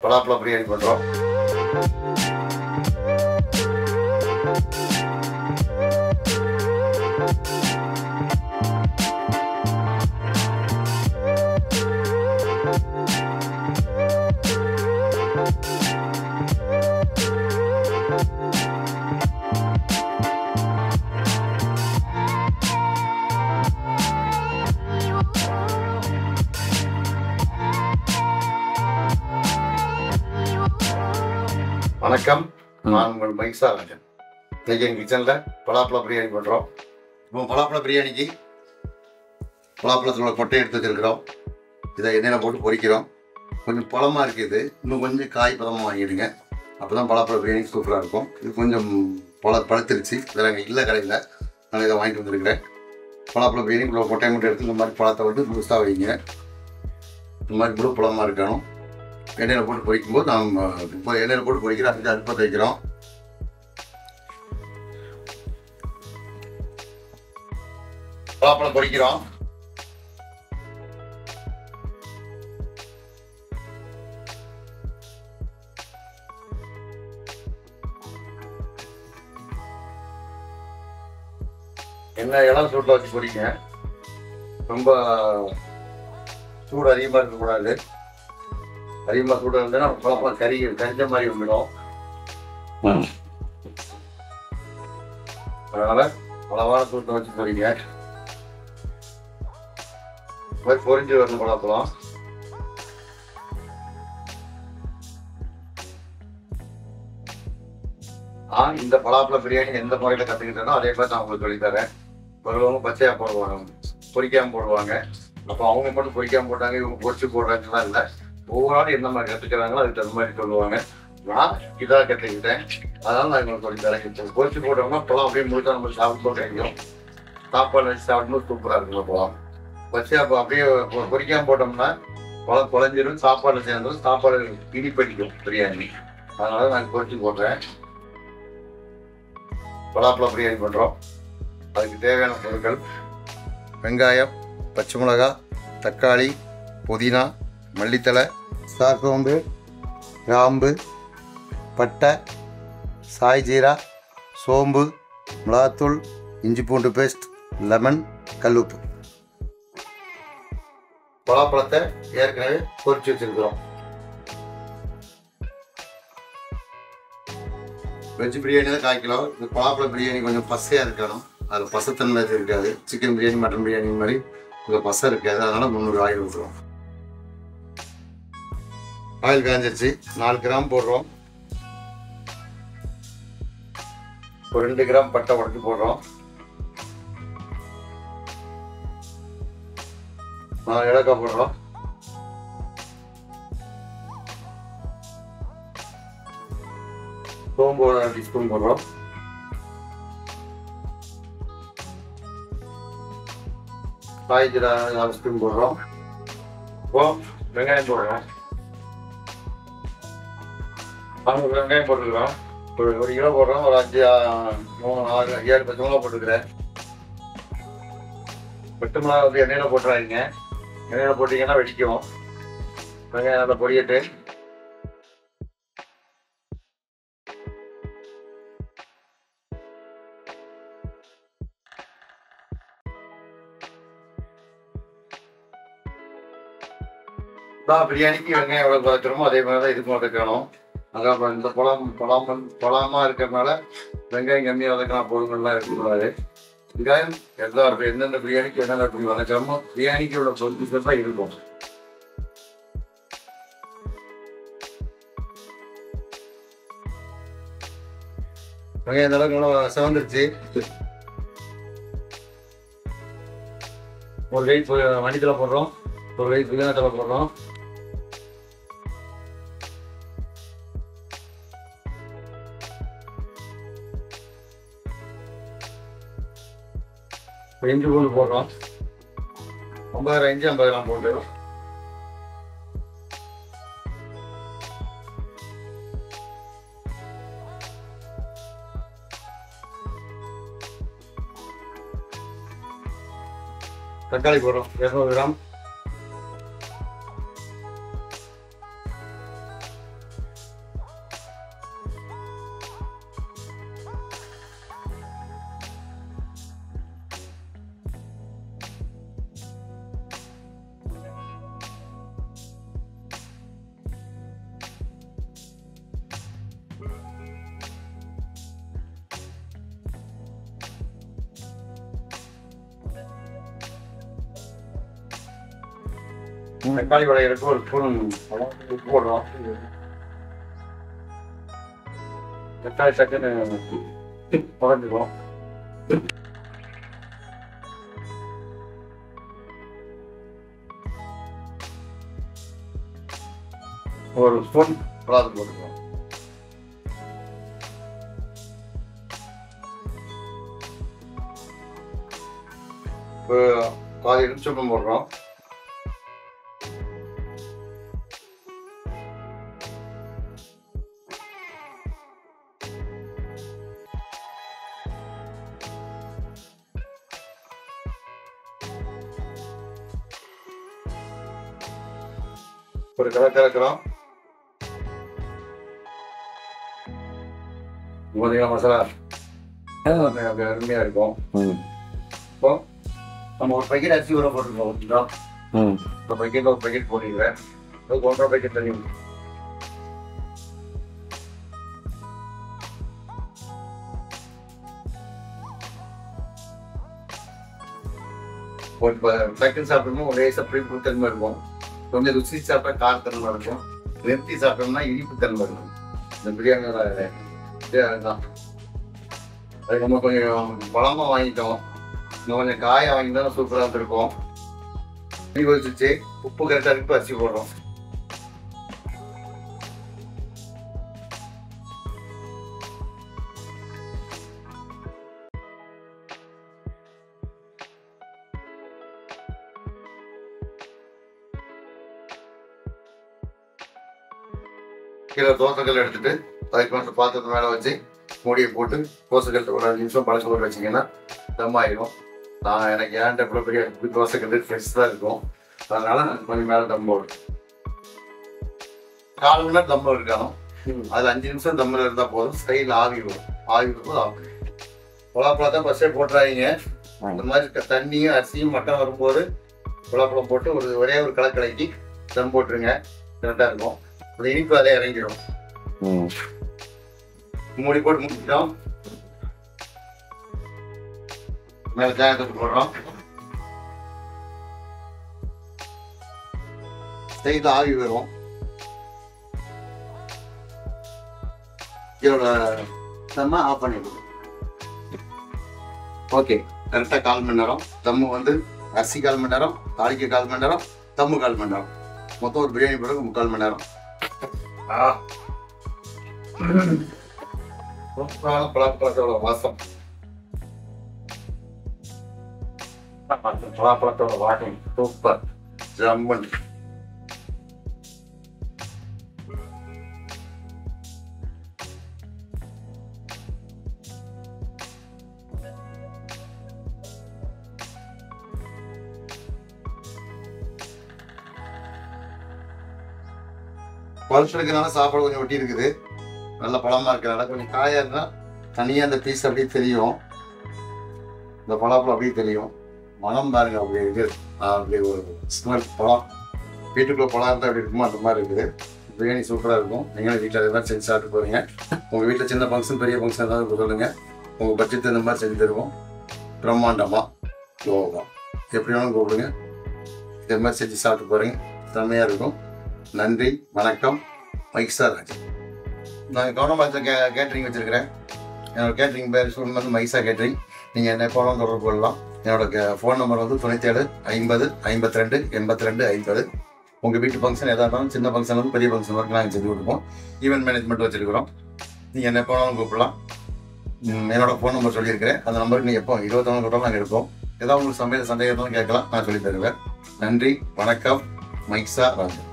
பலாப்பழ பிரியாணி பண்ணுறோம். வணக்கம், நான் உங்கள் மைசா ராஜன். இன்னைக்கு எங்கள் கிச்சனில் பலாப்பழ பிரியாணி பண்ணுறோம். இப்போ பலாப்பழ பிரியாணிக்கு பலாப்பழத்தோட கொட்டை எடுத்து வச்சுருக்கிறோம். இதை எண்ணெயில் போட்டு பொரிக்கிறோம். கொஞ்சம் பழமாக இருக்குது, இன்னும் கொஞ்சம் காய் பழமாக வாங்கிடுங்க. அப்போ தான் பலாப்பழ பிரியாணி சூப்பராக இருக்கும். இது கொஞ்சம் பழுத்துருச்சு, இதில் எங்கள் இல்லை கடையில், நான் இதை வாங்கிட்டு வந்துருக்கிறேன். பலாப்பழ பிரியாணி இவ்வளோ கொட்டை மட்டும் எடுத்து இந்த மாதிரி பழத்தை வந்து முழுசாக வைங்க. இந்த மாதிரி முழு பழமாக இருக்கணும். எண்ணெயில் போட்டு பொரிக்கும்போது நம்ம இப்போ எண்ணெயில் போட்டு பொரிக்கிறோம். அதுக்கு அடுப்பத்தை வைக்கிறோம். பலாப்பழம் பொரிக்கிறோம். எண்ணெய் இளம் சூட்டில் வச்சு பொரிங்க. ரொம்ப சூடு அதிகமாக இருக்கக்கூடாது. அதிகமாக சூடு இருந்ததுன்னா பழப்பழம் கரிஞ்ச மாதிரி வந்துடும். அதனால அளவான சூட்டை வச்சு பொரிங்க. பொரிஞ்சு வரணும் பழப்பழம். இந்த பலாப்பழ பிரியாணி எந்த முறையில் கற்றுக்கிட்டேனோ அதே மாதிரி நான் உங்களுக்கு சொல்லித்தரேன். ஒருவங்க பச்சையாக போடுவாங்க, பொரிக்காமல் போடுவாங்க. அப்போ அவங்க மட்டும் பொரிக்காமல் போட்டாங்க, இவங்க பொரிச்சு போடுறாங்கலாம் இல்லை. ஒவ்வொரு நாளும் எந்த மாதிரி கற்றுக்கிறாங்களோ அதுக்கு தகுந்த மாதிரி சொல்லுவாங்க. நான் இதாக கற்றுக்கிட்டேன், அதனால நான் உங்களுக்கு சொல்லித்தரேன். இப்போ பொரிச்சு போட்டோம்னா பழம் அப்படியே முழுக்க நம்ம சாப்பிட்டு கிடைக்கும். சாப்பாடு வச்சு சாப்பிடும்போது சூப்பராக இருக்கும். பழம் பச்சையாக அப்படியே பொரிக்காமல் போட்டோம்னா பழம் குழஞ்சிடும், சாப்பாடு சேர்ந்தோம், சாப்பாடு இனிப்படிக்கும் பிரியாணி. அதனால நான் பொரிச்சு போடுறேன். பலாப்பழ பிரியாணி பண்ணுறோம். அதுக்கு தேவையான பொருட்கள்: வெங்காயம், பச்சை மிளகாய், தக்காளி, புதினா, மல்லித்தலை, சாசோம்பு, கிராம்பு, பட்டை, சாய் ஜீரா, சோம்பு, மிளகாத்தூள், இஞ்சி பூண்டு பேஸ்ட், லெமன், கல்லுப்பு. பலாப்பழத்தை ஏற்கனவே பொரிச்சு வச்சிருக்கிறோம். வெஜ் பிரியாணி தான் 1/4 கிலோ. இந்த பலாப்பழ பிரியாணி கொஞ்சம் பசையாக இருக்கணும். அதில் பசத்தன்மை இருக்காது. சிக்கன் பிரியாணி, மட்டன் பிரியாணி மாதிரி இதில் பசை இருக்காது. அதனால் 300 ஆயில் ஊற்றுறோம். ஆயில் காஞ்சிருச்சு. 4 கிராம் போடுறோம். ஒரு 2 கிராம் பட்டை உடச்சி போடுறோம். 4 ஏலக்காய் போடுறோம். சோம்பு 1 டீஸ்பூன் போடுறோம். சாய் ஜீரா 4 ஸ்பூன் போடுறோம். இப்போ வெங்காயம் போடுறோம். 4 வெங்காயம் போட்டுக்கிறோம். ஒரு 1 கிலோ போடுறோம். ஒரு 5, 3, 6, 7 பச்சை மிளகா போட்டுக்கிறேன். பச்சை மிளகா வந்து எண்ணெயில் போட்டுறாதீங்க. எண்ணெயில் போட்டிங்கன்னா வெடிக்கும். வெங்காயம் நல்லா பொரியட்டு. பிரியாணிக்கு வெங்காயம் எவ்வளோ வதக்கிறோமோ அதே மாதிரி தான் இதுக்கும் வதக்கணும். அதான் இந்த பழமாக இருக்கிறதுனால வெங்காயம் கம்மியாக வதக்கலாம், பொருள்கள்லாம் இருக்கக்கூடாது. வெங்காயம் எந்தெந்த பிரியாணிக்கு என்னென்ன இப்படி வதக்கிறோமோ பிரியாணிக்கு உள்ள பொருட்கள் தான் இருக்கும். வெங்காயம் இந்த அளவுக்கு நல்லா செவந்துருச்சு. ஒரு வெயிட் மல்லித்தலை போடுறோம். ஒரு வெயிட் புதினா தலை போடுறோம். இஞ்சி பூண்டு போடுறோம். 50 கிராம் இஞ்சி, 50 கிராம் பூண்டு. தக்காளி போடுறோம் 200 கிராம். தக்காளி வடைகிறதுக்கு ஒரு ஸ்பூன் உப்பு போடுறோம். தக்காளி சட்டுன்னு குறைஞ்சிடும். ஒரு ஸ்பூன் மிளகாய் போட்டுக்கிறோம். பாதி எலுமிச்சம்பழம் போடுறோம். ஒரு கலக்கிறோம். மசாலா அருமையா இருக்கும். இப்போ நம்ம ஒரு பேக்கெட் அரிசி ஊற போட்டுருக்கோம். ஒரு பேக்கெட்ல ஒரு பேக்கெட் போட்டுக்கிறேன். 1.5 பேக்கெட் தண்ணி. ஒரு பேக்கெட் சாப்பிடணும். ஒரே சப்ளை தன்மை இருக்கும். கொஞ்சம் ருசி சாப்பிட்டா காரத்தன்மை இருக்கும். நிறுத்தி சாப்பிட்டோம்னா இனிப்பு தன்மை இருக்கும். இந்த பிரியாணியோட அதுதான். அது நம்ம கொஞ்சம் பழமாக வாங்கிட்டோம். இன்னும் கொஞ்சம் காயை வாங்கிட்டா சூப்பராக இருந்திருக்கும். வச்சு உப்பு கரெக்டாக இருக்கு. அரிசி போடுறோம். கீழே தோசைக்கல் எடுத்துட்டு அதுக்கு மட்டும் பாத்திரத்து மேலே வச்சு மூடியை போட்டு தோசைக்கல் ஒரு 5 நிமிஷம் பழக்க போட்டு வச்சிங்கன்னா தம் ஆயிடும். எனக்கு ஏன் எவ்வளோ பெரிய தோசைக்கல் ஃப்ரெஷ் தான் இருக்கும். அதனால கொஞ்சம் மேலே தம் போடும். 4 மணி நேரம் தம்மில் இருக்கணும். அதில் 5 நிமிஷம் தம்மில் இருந்தால் போதும். ஸ்டைல் ஆவி வரும். ஆவி வரும்போது ஆகும். பலாப்பழம் தான் ஃபஸ்ட்டே போட்டுறாங்க. இந்த மாதிரி தண்ணியும் அரிசியும் மட்டும் வரும்போது பலாப்பழம் போட்டு ஒரே ஒரு கலக்கலைக்கு தம் போட்டுருங்க. கரெக்டாக இருக்கும். அது இனிப்பு அதே இறங்கிடும். மூடி போட்டு முடிச்சிட்டோம். மேலே தேங்காய் போடுறோம். ஸ்டைல ஆவி வரும். இதோட தம்மை ஆஃப் பண்ணிடுவோம். ஓகே, கரெக்டாக 1/4 மணி நேரம். தம்மு அரிசி 1/4 மணி நேரம், தாளிக்கு 1/4 மணி நேரம், தம்மு 1/4 மணி நேரம். மொத்தம் ஒரு பிரியாணி பிறகு 3/4 மணி நேரம். பலாப்பழத்தோட வாசம், பலாப்பழத்தோட வாசம் சூப்பர் ஜம்மன். பல்ஸ் இருக்கிறதுனால சாப்பாடு கொஞ்சம் ஒட்டி இருக்குது. நல்ல பழமா இருக்கிறனால கொஞ்சம் காயா இருந்தா தனியா அந்த பீஸ் அப்படியே தெரியும். இந்த பலாப்பழம் அப்படியே தெரியும். மனம் பாருங்க அப்படி இருக்கு. அப்படி ஒரு ஸ்மெல் பழம் வீட்டுக்குள்ள பழம் இருந்தால் அப்படி இருக்குமோ அந்த மாதிரி இருக்குது. பிரியாணி சூப்பராக இருக்கும். நீங்களும் வீட்டில் அதே மாதிரி செஞ்சு சாப்பிட்டு போறீங்க. உங்கள் வீட்டில் சின்ன ஃபங்க்ஷன் பெரிய ஃபங்க்ஷன் ஏதாவது சொல்லுங்க. உங்கள் பட்ஜெட் இந்த மாதிரி செஞ்சு தருவோம். பிரம்மாண்டமாக யோகம் எப்படி வேணாலும் கூப்பிடுங்க. இதே மாதிரி செஞ்சு சாப்பிட்டு போறீங்க. செம்மையாக இருக்கும். நன்றி, வணக்கம். மைக்ஸா ராஜன். நான் கவர்மெண்ட் கேட்ரிங் வச்சுருக்கிறேன். என்னோட கேட்ரிங் பேர் மைக்ஸா கேட்ரிங். நீங்கள் என்ன எப்போலாம் தொடர்பு கொள்ளலாம். என்னோட ஃபோன் நம்பர் 97 50 52 82 50. உங்கள் வீட்டு ஃபங்க்ஷன் எதாக இருந்தாலும் சின்ன ஃபங்க்ஷன் பெரிய ஃபங்க்ஷன் வரைக்கும் நாங்கள் செஞ்சு கொடுப்போம். ஈவெண்ட் மேனேஜ்மெண்ட் வச்சுருக்கிறோம். நீங்கள் என்ன எப்போனாலும் கூப்பிடலாம். என்னோட ஃபோன் நம்பர் சொல்லியிருக்கிறேன். அந்த நம்பருக்கு நீங்கள் எப்போ 24 கூட்டம் நாங்கள் எடுப்போம். ஏதாவது உங்களுக்கு சமையல் சந்தேகம் இருந்தாலும் கேட்கலாம். நான் சொல்லி தருவேன். நன்றி, வணக்கம். மைக்ஸா ராஜன்.